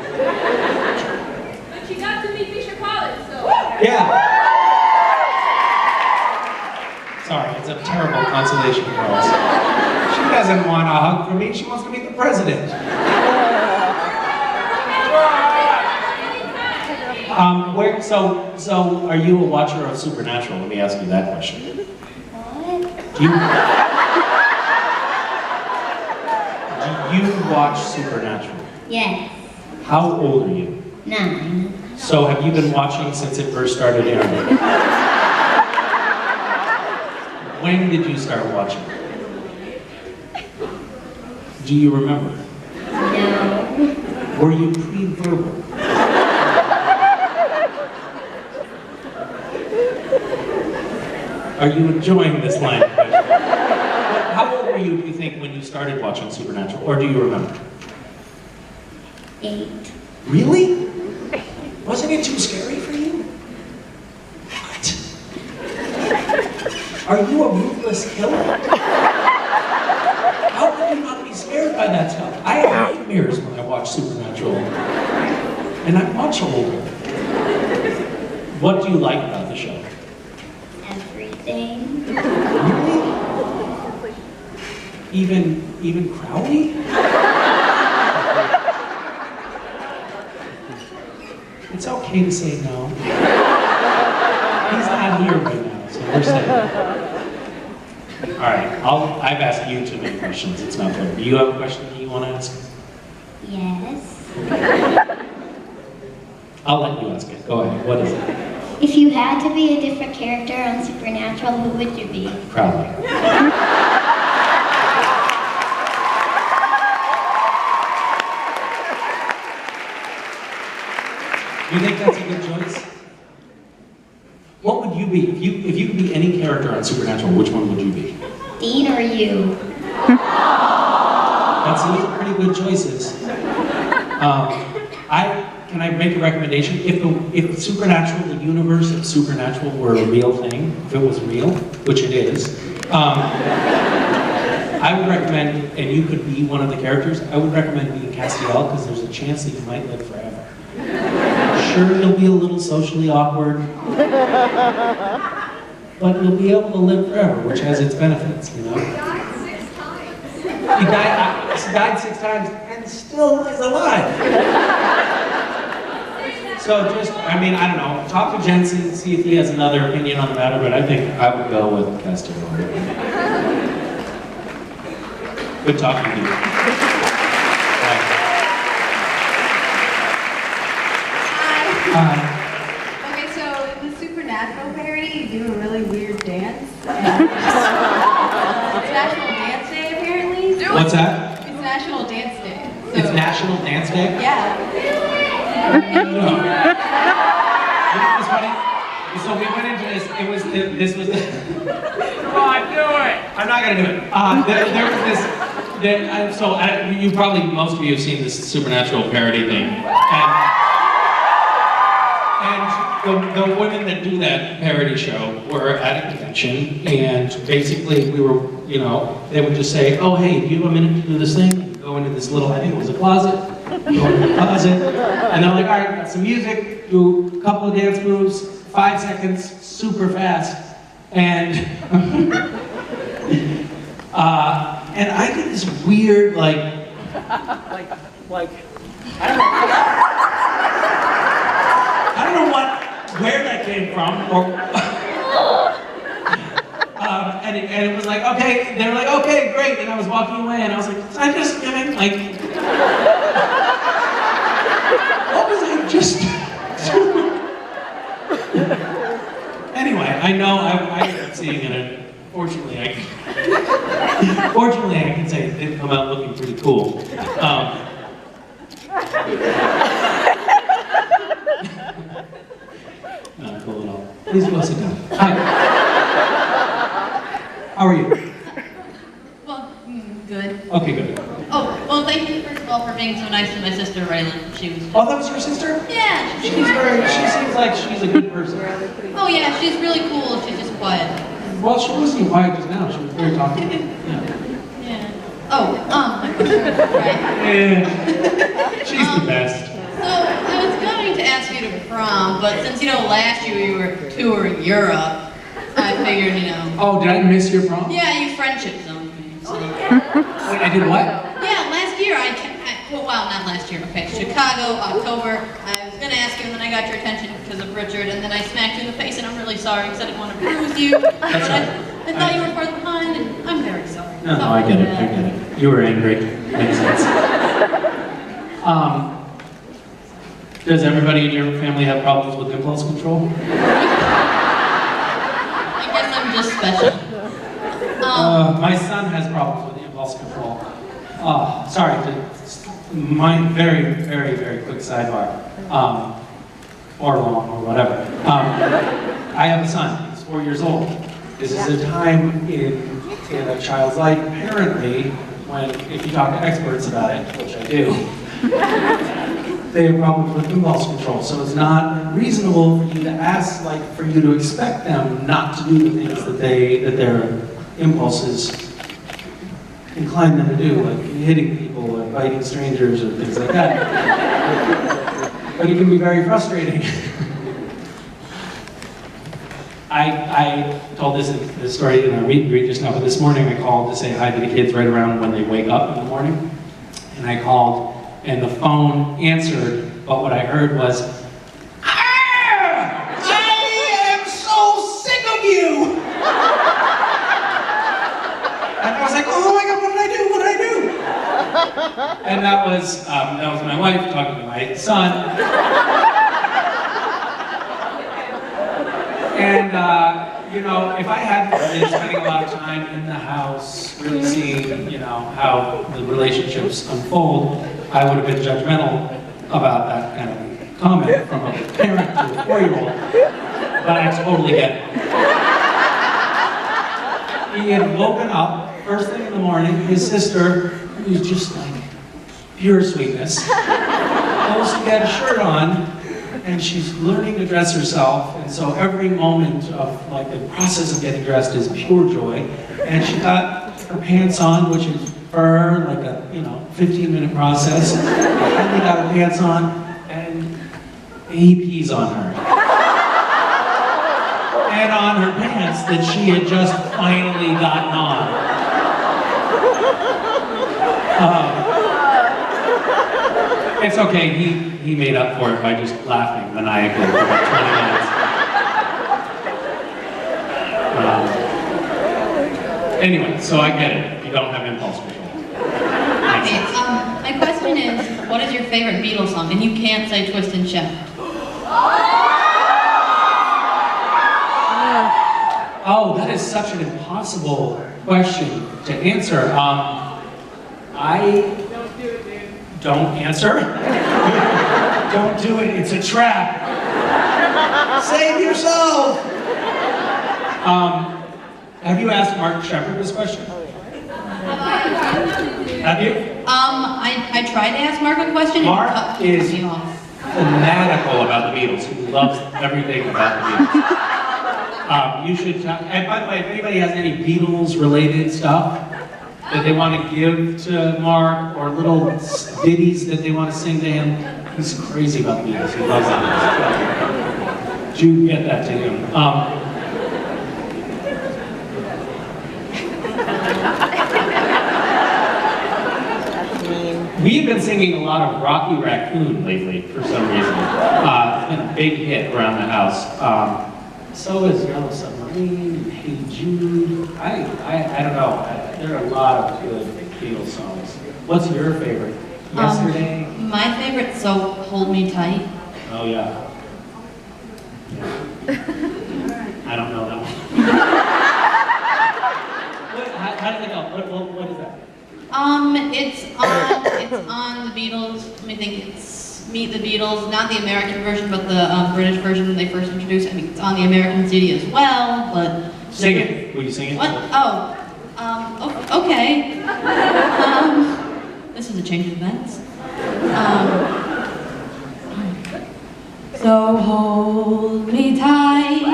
But you got to meet Misha Collins, so. Yeah. Sorry, it's a terrible consolation prize. She doesn't want a hug from me. She wants to meet the president. So are you a watcher of Supernatural? Let me ask you that question. What? Do you watch Supernatural? Yes. How old are you? 9. So have you been watching since it first started airing? When did you start watching? Do you remember? No. Were you pre-verbal? Are you enjoying this line of questioning? How old were you, do you think, when you started watching Supernatural? Or do you remember? 8. Really? Wasn't it too scary for you? What? Are you a ruthless killer? How could you not be scared by that stuff? I have nightmares when I watch Supernatural. And I'm much older. What do you like about the show? Everything. Really? Even Crowley? It's okay to say no. He's not here right now, so we're safe. All right, I've asked you too many questions. It's not fair. Do you have a question that you want to ask? Yes. I'll let you ask it. Go ahead. What is it? If you had to be a different character on Supernatural, who would you be? Crowley. You think that's a good choice? What would you be? If you could be any character on Supernatural, which one would you be? Dean or you? That's those are pretty good choices. Can I make a recommendation? If Supernatural, the universe of Supernatural were a real thing, if it was real, which it is, I would recommend, and you could be one of the characters, I would recommend being Castiel because there's a chance that you might live forever. Sure, you'll be a little socially awkward, but you'll be able to live forever, which has its benefits, you know? He died 6 times and still is alive. So just, I don't know, talk to Jensen, see if he has another opinion on the matter, but I think I would go with Castiel. Good talking to you. Hi. Okay, so in the Supernatural parody, you do a really weird dance. It's National Dance Day, apparently. What's that? It's National Dance Day. So, It's National Dance Day? yeah. No. You know what's funny? So we went into this, this was Come on, do it! I'm not gonna do it. There was this, most of you have seen this Supernatural parody thing. And the women that do that parody show were at a convention, and basically we were, they would just say, oh hey, do you have a minute to do this thing? Go into this little, I think it was a closet, go into the closet, and they're like, all right, got some music, do a couple of dance moves, 5 seconds, super fast, and and I did this weird, like, I don't know where that came from, or, and it was like, okay, they were like, okay, great, and I was walking away, and I was like, was I just giving, like, what was I just doing? Anyway, I know I ended up seeing it, and fortunately I can say it did come out looking pretty cool. Not cool at all. Please go sit down. Hi. How are you? Well, good. Okay, good. Oh, well, thank you first of all for being so nice to my sister Raylan. She was. Oh, that was your sister? Yeah. She seems like she's a good person. Oh yeah, she's really cool. She's just quiet. Well, she wasn't quiet just now. She was very talkative. Yeah. Yeah. Oh, my question was right. Yeah. She's the best. So I was going to ask you to prom, but since last year you were touring Europe, I figured Oh, did I miss your prom? Yeah, you friendship zoned me. So. Wait, I did what? Yeah, last year well, not last year. Okay, Chicago, October. I was gonna ask you, and then I got your attention because of Richard, and then I smacked you in the face, and I'm really sorry because I didn't want to bruise you. But That's I thought you were part of the pun, and I'm very sorry. No, I get it. You were angry. Makes sense. Does everybody in your family have problems with impulse control? I guess I'm just special. My son has problems with impulse control. Sorry, my very, very, very quick sidebar. Or long, or whatever. I have a son, he's 4 years old. This is a time in a child's life, apparently, when, if you talk to experts about it, which I do, they have problems with impulse control. So it's not reasonable for you to ask, for you to expect them not to do the things that their impulses incline them to do, like hitting people or biting strangers or things like that. But it can be very frustrating. I told this story in our meet and greet just now, but this morning I called to say hi to the kids right around when they wake up in the morning. And I called, and the phone answered, but what I heard was, "Ah! I am so sick of you!" And I was like, oh my God, what did I do? What did I do? And that was my wife talking to my son. And, if I hadn't been spending a lot of time in the house, really seeing, how the relationships unfold, I would have been judgmental about that kind of comment from a parent to a 4-year-old. But I totally get it. He had woken up, first thing in the morning, his sister, who's just like pure sweetness, goes to get a shirt on, and she's learning to dress herself, and so every moment of the process of getting dressed is pure joy. And she got her pants on, which is for her like a 15-minute process. And finally got her pants on, and he pees on her. And on her pants that she had just finally gotten on. It's okay, he made up for it by just laughing maniacally for about 20 minutes. Anyway, so I get it. You don't have impulse control. Okay, my question is, what is your favorite Beatles song? And you can't say Twist and Shout. Oh, that is such an impossible question to answer. I don't answer. Don't do it, it's a trap. Save yourself. Have you asked Mark Shepard this question? Have you? I tried to ask Mark a question. Mark is fanatical about the Beatles. He loves everything about the Beatles. You should talk, and by the way, if anybody has any Beatles-related stuff, that they want to give to Mark, or little ditties that they want to sing to him. He's crazy about the Beatles. He loves it. Jude, get that to him. We've been singing a lot of Rocky Raccoon lately for some reason. It's been a big hit around the house. So is Yellow Submarine, Hey Jude. I don't know. There are a lot of good Beatles songs. What's your favorite? Yesterday? My favorite, So Hold Me Tight. Oh yeah. I don't know that one. How did it go? What is that? It's on the Beatles. Let me think. It's Meet the Beatles, not the American version, but the British version that they first introduced. I mean, it's on the American CD as well, but... Sing it. Will you sing it? What? Oh. Okay. This is a change of events. So hold me tight,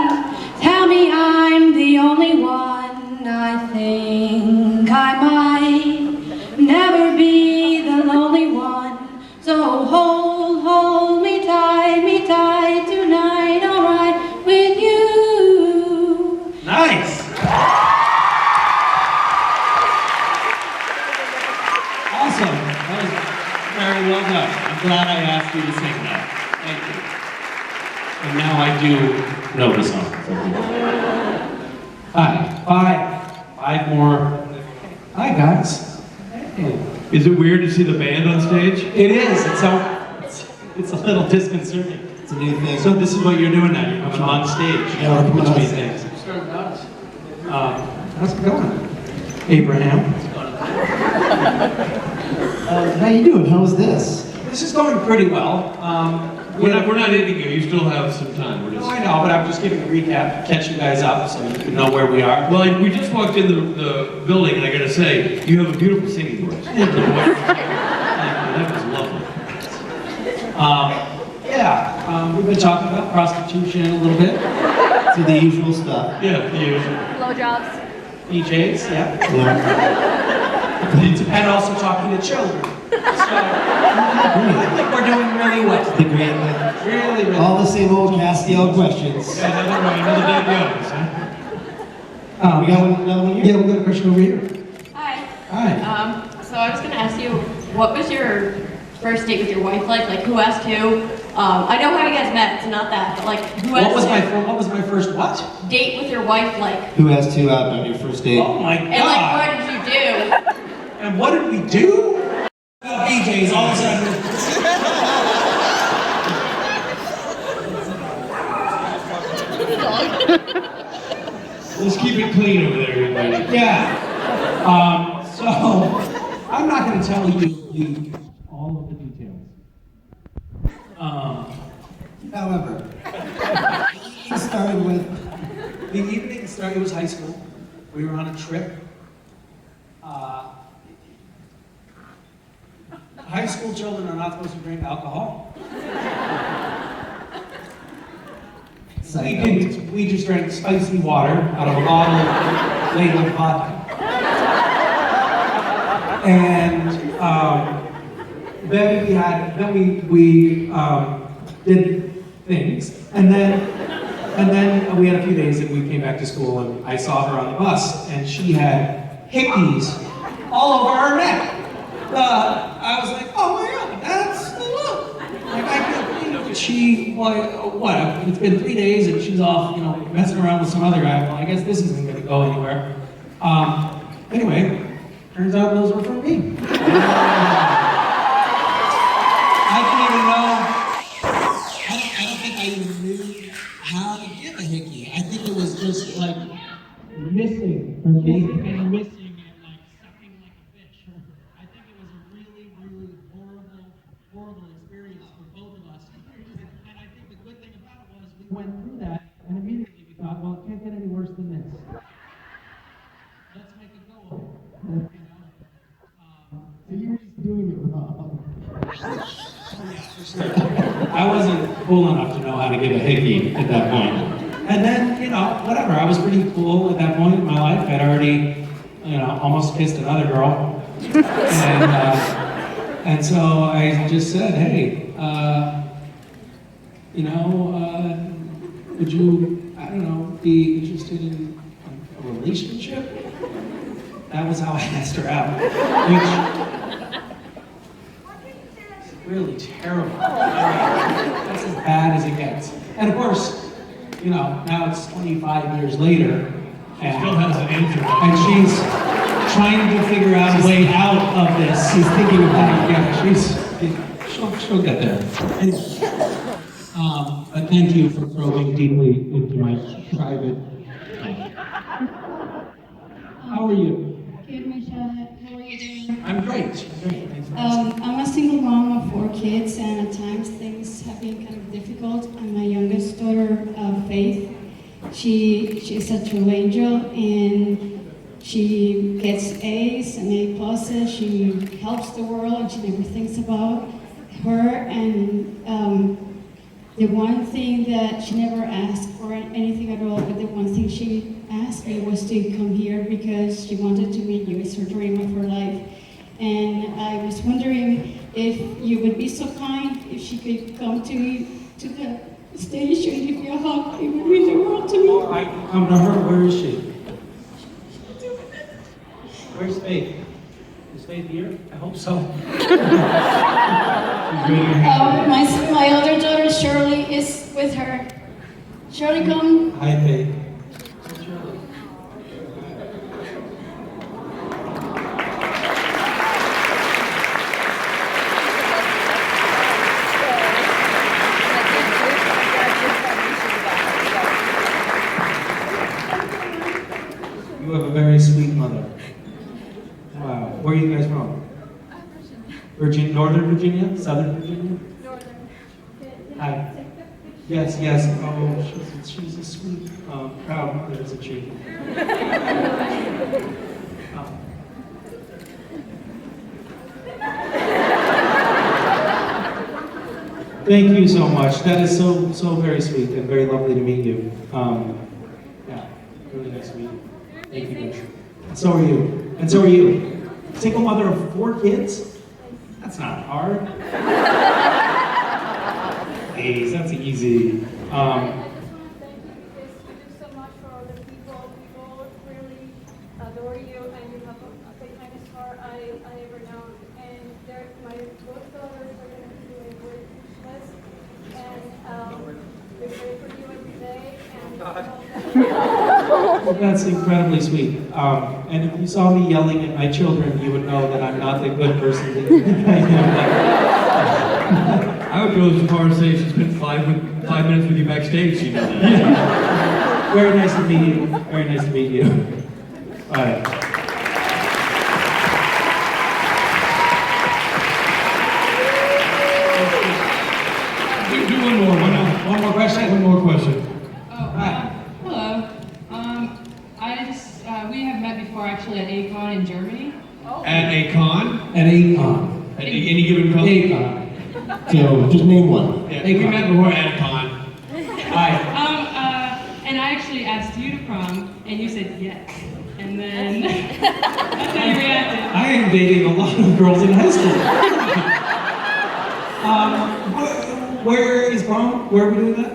tell me I'm the only one. I think I might never be the lonely one. So hold me tight tonight, alright with you. Nice! Awesome. That was very well done. I'm glad I asked you to sing that. Thank you. And now I do know the song. Hi. Five more. Hi, guys. Hey. Is it weird to see the band on stage? It is. It's a little disconcerting. It's a new thing. So this is what you're doing now. You're coming on stage. Yeah, we're coming on Which stage. means how's it going? Abraham. How you doing? How was this? This is going pretty well. We're not ending you. You still have some time. We're just... I know, but I'm just giving a recap to catch you guys up so you can know where we are. Well, we just walked in the building, and I gotta say, you have a beautiful singing voice. That was lovely. We've been talking about prostitution a little bit. So the usual stuff. Yeah, the usual. Blowjobs. DJs, yeah. Yeah. And also talking to children. So, I think we're doing really well. The great thing. Really. All the same old Castiel questions. Yeah, another Dave Jones, huh? We got another one here? Yeah, we got a question over here. Hi. Hi. So I was going to ask you, what was your first date with your wife like? Like, who asked who? I know how you guys met, it's not that, but like, who asked What was my first what? date with your wife like? Who asked who out on your first date? Oh my God. And like, what did you do? And what did we do? DJs all of a sudden. Let's keep it clean over there, everybody. Yeah. So, I'm not going to tell you all of the details. However, it started with... The evening started, it was high school. We were on a trip. High school children are not supposed to drink alcohol. We just drank spicy water out of a bottle labeled vodka. And then we did things, and then we had a few days and we came back to school and I saw her on the bus and she had hickeys all over her neck. I was like, oh my God, that's the look. Like it's been 3 days and she's off, messing around with some other guy. Well, I guess this isn't gonna go anywhere. Anyway, turns out those were from me. I don't think I even knew how to give a hickey. I think it was just like missing and missing and like sucking like a bitch. I think it was a really, really horrible experience for both of us. And I think the good thing about it was we went through that and immediately we thought, well, it can't get any worse than this. Let's make a go of it. So you were just doing it wrong. I wasn't cool enough to know how to give a hickey at that point. And then, whatever, I was pretty cool at that point in my life. I'd already almost kissed another girl. And so I just said, hey, would you, I don't know, be interested in a relationship? That was how I asked her out, which is really terrible. That's as bad as it gets. And of course, now it's 25 years later, and Still has an answer. and she's trying to figure out a way out of this. She's thinking about it. Yeah, she'll get there. Anyway, but thank you for probing deeply into my private life. How are you? Good, Misha. How are you doing? I'm great. Thanks for asking. I'm a single mom of 4 kids, and at times things have been kind of difficult. And my youngest daughter, Faith, she's a true angel, and she gets A's and A pluses. She helps the world, and she never thinks about her. And the one thing that she never asked for anything at all, but the one thing she asked me was to come here because she wanted to meet you. It's her dream of her life. And I was wondering if you would be so kind if she could come to the stage and give me a hug. It would mean the world to me. I can come to her. Where is she? Where's Faith? Is Faith here? I hope so. My other daughter, Shirley, is with her. Shirley, come. Hi, Faith. You have a very sweet mother. Wow. Where are you guys from? Virginia, Northern Virginia? Southern Virginia? Northern. Hi. Yes. Oh, she's a sweet, proud mother, isn't she? Thank you so much. That is so very sweet and very lovely to meet you. Yeah, really nice to meet you. Thank you, Gish. So are you. And so are you. Single mother of 4 kids? That's not hard. Please, that's easy. So much for all the people. People really adore you, and you have the kindest heart I ever known. And my both daughters are going to be doing great Christmas, and they pray for you every day. Well, that's incredibly sweet. And if you saw me yelling at my children, you would know that I'm not the good person that you think I am. I would go so far as to say she spent 5 minutes with you backstage. She did that. Very nice to meet you. Very nice to meet you. All right. Do one more. One more question. One more question. Hello. We have met before actually at ACON in Germany. At a con? At ACON. At any given con? ACON. So, just name one. Yeah, we met before at a con. Hi. And I actually asked you to prom, and you said yes. And then that's how you reacted. I am dating a lot of girls in high school. Where is prom? Where are we doing that?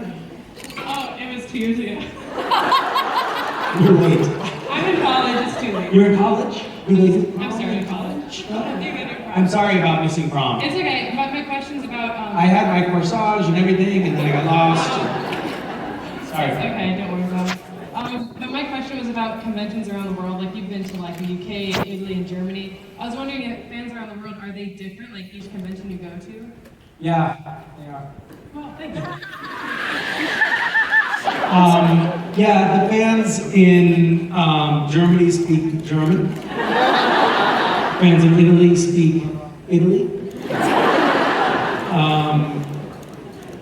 Oh, it was 2 years ago. You're late. I'm in college, it's too late. You're in college? You're late. I'm starting college. I'm sorry about missing prom. It's okay, but my question's about... I had my corsage and everything, and then I got lost. Sorry. It's okay, don't worry about it. But my question was about conventions around the world. Like, you've been to like the UK, Italy, and Germany. I was wondering if fans around the world, are they different, like each convention you go to? Yeah, they are. Well, thank you. Yeah, the fans in Germany speak German. Fans in Italy speak Italy.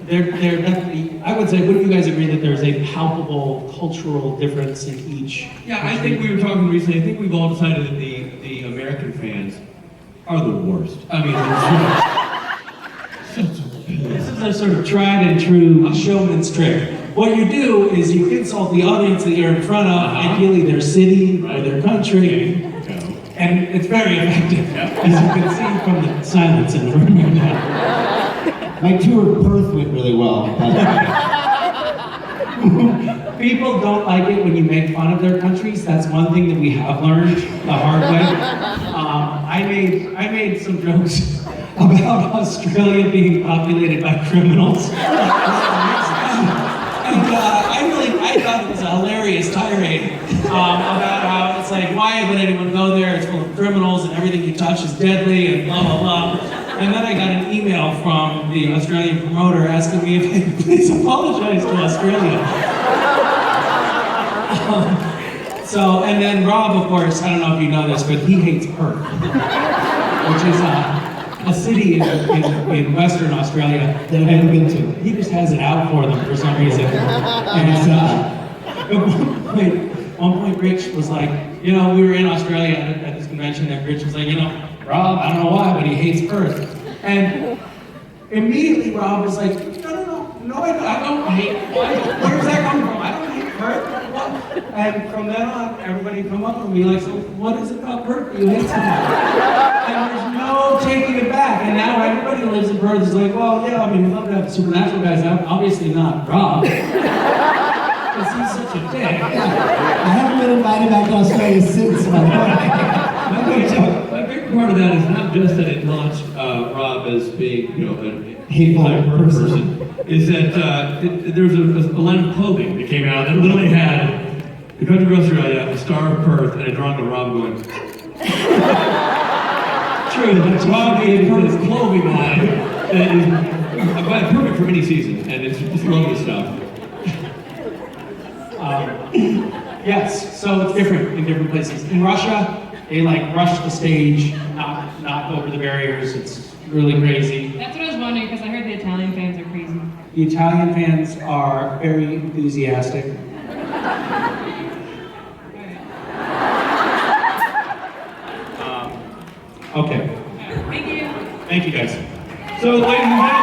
They're definitely, I would say, wouldn't you guys agree that there's a palpable cultural difference in each? Yeah, I think we were talking recently, I think we've all decided that the American fans are the worst. I mean, this is a sort of tried and true showman's trick. What you do is you insult the audience that you're in front of, ideally their city or their country, And it's very effective, as you can see from the silence in the room right now. My tour of Perth went really well. People don't like it when you make fun of their countries. That's one thing that we have learned the hard way. I made some jokes about Australia being populated by criminals. And I thought it was a hilarious tirade about how it's like, why would anyone go there? It's full of criminals and everything you touch is deadly and blah, blah, blah. And then I got an email from the Australian promoter asking me if I could please apologize to Australia. And then Rob, of course, I don't know if you know this, but he hates Perth, which is a city in Western Australia that I've never been to. He just has it out for them for some reason. And at one point, Rich was like, we were in Australia at this convention, and Rich was like, Rob, I don't know why, but he hates Perth. And immediately Rob was like, no, I don't hate Perth. Where's that coming from? I don't hate Perth. What? And from then on, everybody come up and be like, so what is it about Perth you hate so much? And there's no taking it back. And now everybody who lives in Perth is like, well, yeah, we'd love to have supernatural guys out. Obviously not Rob. Because he's such a dick. I haven't been invited back to Australia since, by the way. A big part of that is not just that it launched Rob as being, a hateful person. Is that there was a line of clothing that came out that literally had the country of Australia, a star of Perth, and a drawing of Rob going. True, that's Rob made Perth's clothing line that is perfect for any season, and it's just lovely stuff. Yes, so it's different in different places. In Russia, they rush the stage, not over the barriers. It's really crazy. That's what I was wondering, because I heard the Italian fans are crazy. The Italian fans are very enthusiastic. Okay. Thank you. Thank you, guys. So, ladies and gentlemen,